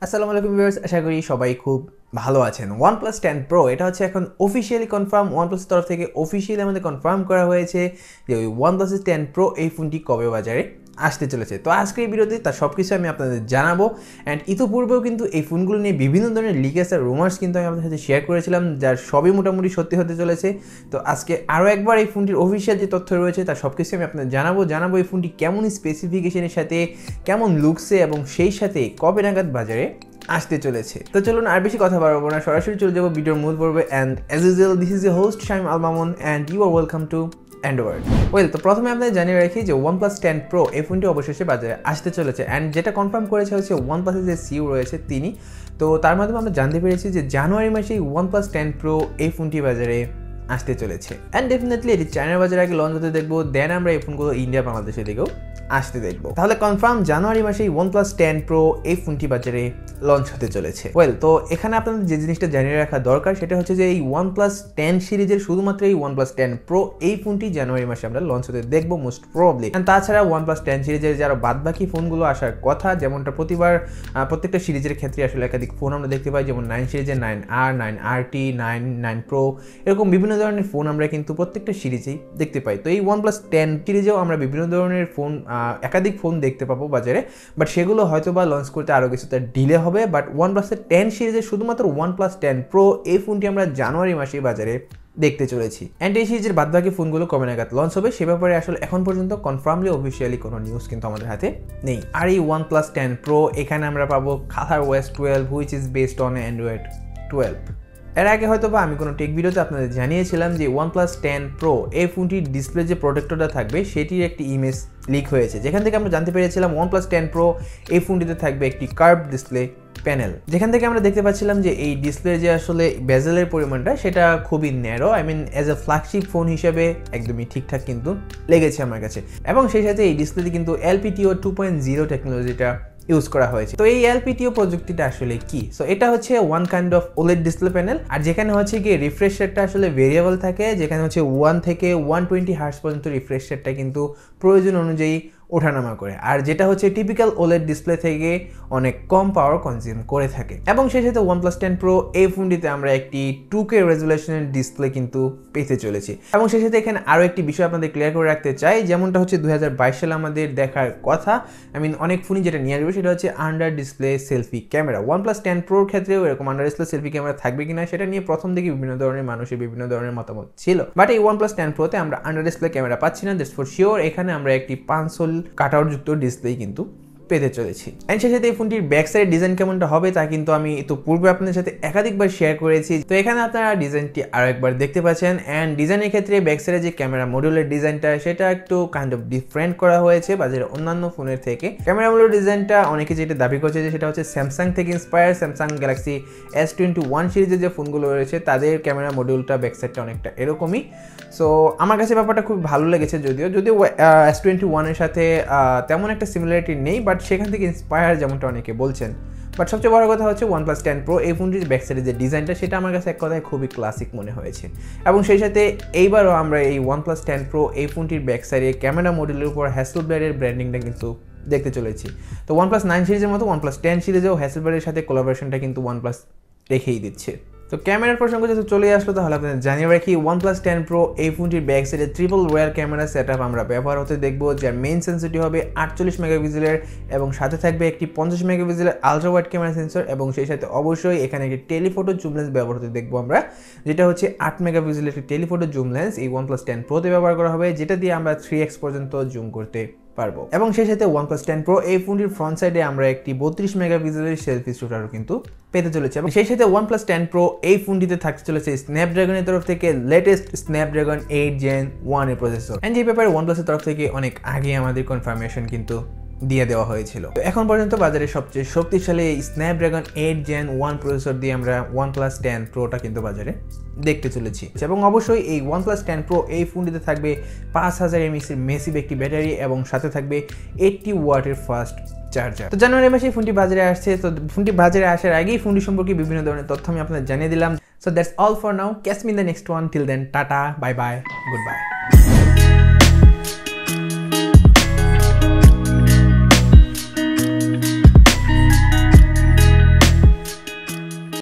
আসসালামু আলাইকুম ভিউয়ার্স, আশা করি সবাই খুব ভালো আছেন। OnePlus 10 Pro এটা হচ্ছে এখন অফিশিয়ালি কনফার্ম, OnePlus তরফ থেকে অফিশিয়ালি আমাদের কনফার্ম করা হয়েছে যে ওই OnePlus 10 Pro এই ফোনটি কবে বাজারে আসতে চলেছে। তো আজকের এই ভিডিওতে তার সব কিছু আমি আপনাদের জানাবো। অ্যান্ড ইতিপূর্বেও কিন্তু এই ফোনগুলো নিয়ে বিভিন্ন ধরনের লিকেজ আর রুমার্স কিন্তু আমি আপনাদের সাথে শেয়ার করেছিলাম, যার সবই মোটামুটি সত্যি হতে চলেছে। তো আজকে আরও একবার এই ফোনটির অফিশিয়াল যে তথ্য রয়েছে তার সব কিছু আমি আপনাদের জানাবো এই ফোনটি কেমন স্পেসিফিকেশনের সাথে, কেমন লুকসে এবং সেই সাথে কবে নাগাদ বাজারে আসতে চলেছে। তো চলুন আর বেশি কথা বাড়াবো না, সরাসরি চলে যাবো ভিডিওর মূল পর্বে। And as usual this is a host Shamim Al Mamun and you are welcome to Andro। তো প্রথমে আপনাদের জানিয়ে রাখি যে OnePlus 10 Pro এই ফোনটি অবশেষে বাজারে আসতে চলেছে। অ্যান্ড যেটা কনফার্ম করেছে হচ্ছে OnePlus যে সিইও রয়েছে তিনি। তো তার মাধ্যমে আমরা জানতে পেরেছি যে জানুয়ারি মাসেই OnePlus 10 Pro এই ফোনটি বাজারে আসতে চলেছে। অ্যান্ড ডেফিনেটলি এটি চায়নার বাজারে আগে লঞ্চ হতে দেখবো, দেন আমরা এই ফোনগুলো ইন্ডিয়া বাংলাদেশে দিকেও আসতে দেখবো। তাহলে কনফার্ম জানুয়ারি মাসেই OnePlus 10 Pro এই ফোনটি বাজারে লঞ্চ হতে চলেছে। তো এখানে আপনাদের যে জিনিসটা জানিয়ে রাখা দরকার সেটা হচ্ছে যে এই OnePlus 10 সিরিজের শুধুমাত্র এই OnePlus 10 Pro এই ফোনটি জানুয়ারি মাসে আমরা লঞ্চ হতে দেখবো মোস্ট প্রবাবলি। তাছাড়া OnePlus 10 সিরিজের যারা বাদবাকি ফোনগুলো আসার কথা, যেমনটা প্রত্যেকটা সিরিজের ক্ষেত্রে আসলে একাধিক ফোন আমরা দেখতে পাই, যেমন 9 সিরিজের 9R, 9RT, 9 Pro, এরকম বিভিন্ন ধরনের ফোন আমরা কিন্তু প্রত্যেকটা সিরিজেই দেখতে পাই। তো এই OnePlus 10 সিরিজেও আমরা বিভিন্ন ধরনের ফোন, একাধিক ফোন দেখতে পাবো বাজারে, বাট সেগুলো হয়তো বা লঞ্চ করতে আরও কিছুটা ডিলে হবে। বাট OnePlus 10 সিরিজের শুধুমাত্র OnePlus 10 Pro এই ফোনটি আমরা জানুয়ারি মাসে বাজারে দেখতে চলেছি। অ্যান্ড এই সিরিজের বাদবাকি ফোনগুলো কবে নাগাদ লঞ্চ হবে সে ব্যাপারে আসলে এখন পর্যন্ত কনফার্মলি অফিসিয়ালি কোনো নিউজ কিন্তু আমাদের হাতে নেই। আর এই OnePlus 10 Pro এখানে আমরা পাবো ColorOS 12 which is based on Android 12। এর আগে হয়তো বা আমি কোনো টেক ভিডিওতে আপনাদের জানিয়েছিলাম যে OnePlus 10 Pro এই ফোনটির ডিসপ্লে যে প্রোটেক্টরটা থাকবে সেটির একটি ইমেজ লিক হয়েছে, যেখান থেকে আমরা জানতে পেরেছিলাম OnePlus 10 Pro এই ফোনটিতে থাকবে একটি কার্ভ ডিসপ্লে প্যানেল, যেখান থেকে আমরা দেখতে পাচ্ছিলাম যে এই ডিসপ্লে যে আসলে বেজেলের পরিমাণটা সেটা খুবই narrow. As a flagship phone হিসেবে একদমই ঠিকঠাক কিন্তু লেগেছে আমার কাছে। এবং সেই সাথে এই ডিসপ্লেতে কিন্তু LPTO 2.0 টেকনোলজিটা ইউজ করা হয়েছে। তো এই LPTO প্রযুক্তিটা আসলে কি? সো এটা হচ্ছে one kind of OLED display panel, আর যেখানে হচ্ছে কি রিফ্রেশ রেটটা আসলে ভেরিয়েবল থাকে, যেখানে হচ্ছে 1 থেকে 120 হার্টজ পর্যন্ত রিফ্রেশ রেটটা কিন্তু প্রয়োজন অনুযায়ী ওঠানামা করে, আর যেটা হচ্ছে টিপিক্যাল OLED ডিসপ্লে থেকে অনেক কম পাওয়ার কনজিউম করে থাকে। এবং সেই সাথে OnePlus 10 Pro এই ফোনটিতে আমরা একটি 2K রেজুলেশনের ডিসপ্লে কিন্তু পেতে চলেছি। এবং সেই সাথে এখানে আরও একটি বিষয় আপনাদের ক্লিয়ার করে রাখতে চাই, যেমনটা হচ্ছে 2022 সালে আমাদের দেখার কথা, অনেক ফোনই যেটা নিয়ে আসবে সেটা হচ্ছে under display selfie camera. OnePlus 10 Proর ক্ষেত্রেও এরকম আন্ডার ডিসপ্লে সেলফি ক্যামেরা থাকবে কিনা সেটা নিয়ে প্রথম দিকে বিভিন্ন ধরনের মানুষের বিভিন্ন ধরনের মতামত ছিল, বাট এই OnePlus 10 Proতে আমরা আন্ডার ডিসপ্লে ক্যামেরা পাচ্ছি না, দ্যাটস ফর শিওর। এখানে আমরা একটি 5 কাটআউট যুক্ত ডিসপ্লে কিন্তু পেতে চলেছি। অ্যান্ড সেই সাথে এই ফোনটির ব্যাক সাইড ডিজাইন কেমনটা হবে তা কিন্তু আমি তো পূর্বে আপনাদের সাথে একাধিকবার শেয়ার করেছি। তো এখানে আপনারা ডিজাইনটি আরও একবার দেখতে পাচ্ছেন। অ্যান্ড ডিজাইনের ক্ষেত্রে ব্যাক সাইডে যে ক্যামেরা মডিউলের ডিজাইনটা সেটা একটু কাইন্ড অফ ডিফারেন্ট করা হয়েছে বাজারের অন্যান্য ফোনের থেকে। ক্যামেরা মডিউলের ডিজাইনটা অনেকে যেটা দাবি করছে যে সেটা হচ্ছে স্যামসাং থেকে ইন্সপায়ার। স্যামসাং গ্যালাক্সি S21 সিরিজের যে ফোনগুলো রয়েছে তাদের ক্যামেরা মডিউলটা ব্যাক সাইডটা অনেকটা এরকমই। সো আমার কাছে ব্যাপারটা খুব ভালো লেগেছে, যদিও S21 এর সাথে তেমন একটা সিমিলারিটি নেই, বাট সেখান থেকে ইন্সপায়ার যেমনটা অনেকে বলছেন। বাট সবচেয়ে বড় কথা হচ্ছে OnePlus 10 Pro এই ফোনটির ব্যাক সাইডের যে ডিজাইনটা সেটা আমার কাছে এক কথায় খুবই ক্লাসিক মনে হয়েছে। এবং সেই সাথে এইবারও আমরা এই OnePlus 10 Pro এই ফোনটির ব্যাক সাইডে ক্যামেরা মডেলের উপর হ্যাসেলব্লাডের ব্র্যান্ডিংটা কিন্তু দেখতে চলেছি। তো OnePlus 9 সিরিজের মতো OnePlus 10 সিরিজেও হ্যাসেলব্লাডের সাথে কোলাবোরেশনটা কিন্তু OnePlus রেখেই দিচ্ছে। তো ক্যামেরার প্রসঙ্গ যেহেতু চলে আসলো, তাহলে আপনাদের জানিয়ে রাখি OnePlus 10 Pro এই ফোনটির ব্যাক সাইডে ট্রিপল রিয়ার ক্যামেরা সেটআপ আমরা ব্যবহার হতে দেখবো, যার মেইন সেন্সরটি হবে 48 মেগাপিক্সেলের এবং সাথে থাকবে একটি 50 মেগাপিক্সেলের আলট্রা ওয়াইড ক্যামেরা সেন্সর। এবং সেই সাথে অবশ্যই এখানে একটি টেলিফোটো জুম লেন্স ব্যবহার হতে দেখবো আমরা, যেটা হচ্ছে 8 মেগাপিক্সেলের একটি টেলিফোটো জুম লেন্স এই OnePlus 10 Proতে ব্যবহার করা হবে, যেটা দিয়ে আমরা 3x পর্যন্ত জুম করতে পারবো। এবং সেই সাথে OnePlus 10 Pro এই ফোনটির ফ্রন্ট সাইডে আমরা একটি 32 মেগাপিক্সেলের সেলফি শুটারও কিন্তু পেতে চলেছে। এবং সেই সাথে OnePlus 10 Pro এই ফোনটিতে থাকতে চলেছে স্ন্যাপড্রাগনের তরফ থেকে লেটেস্ট স্ন্যাপড্রাগন 8 Gen 1 এর প্রসেসর। এন্ড এই ব্যাপারে OnePlus এর তরফ থেকে অনেক আগে আমাদের কনফার্মেশন কিন্তু দিয়ে দেওয়া হয়েছিল। তো এখন পর্যন্ত বাজারে সবচেয়ে শক্তিশালী এই স্ন্যাপড্রাগন 8 Gen 1 প্রসেসর দিয়ে আমরা OnePlus 10 Proটা কিন্তু বাজারে দেখতে চলেছি। এবং অবশ্যই এই OnePlus 10 Pro এই ফোনটিতে থাকবে 5000 mAh এর মেসিভ একটি ব্যাটারি এবং সাথে থাকবে 80 ওয়াটের ফাস্ট চার্জার। তো জানুয়ারি মাসে ফোনটি বাজারে আসছে। তো ফোনটি বাজারে আসার আগেই ফোনটি সম্পর্কে বিভিন্ন ধরনের তথ্য আমি আপনাদের জানিয়ে দিলাম। So that's all for now. Catch me in the next one. Till then tata, bye bye, good by.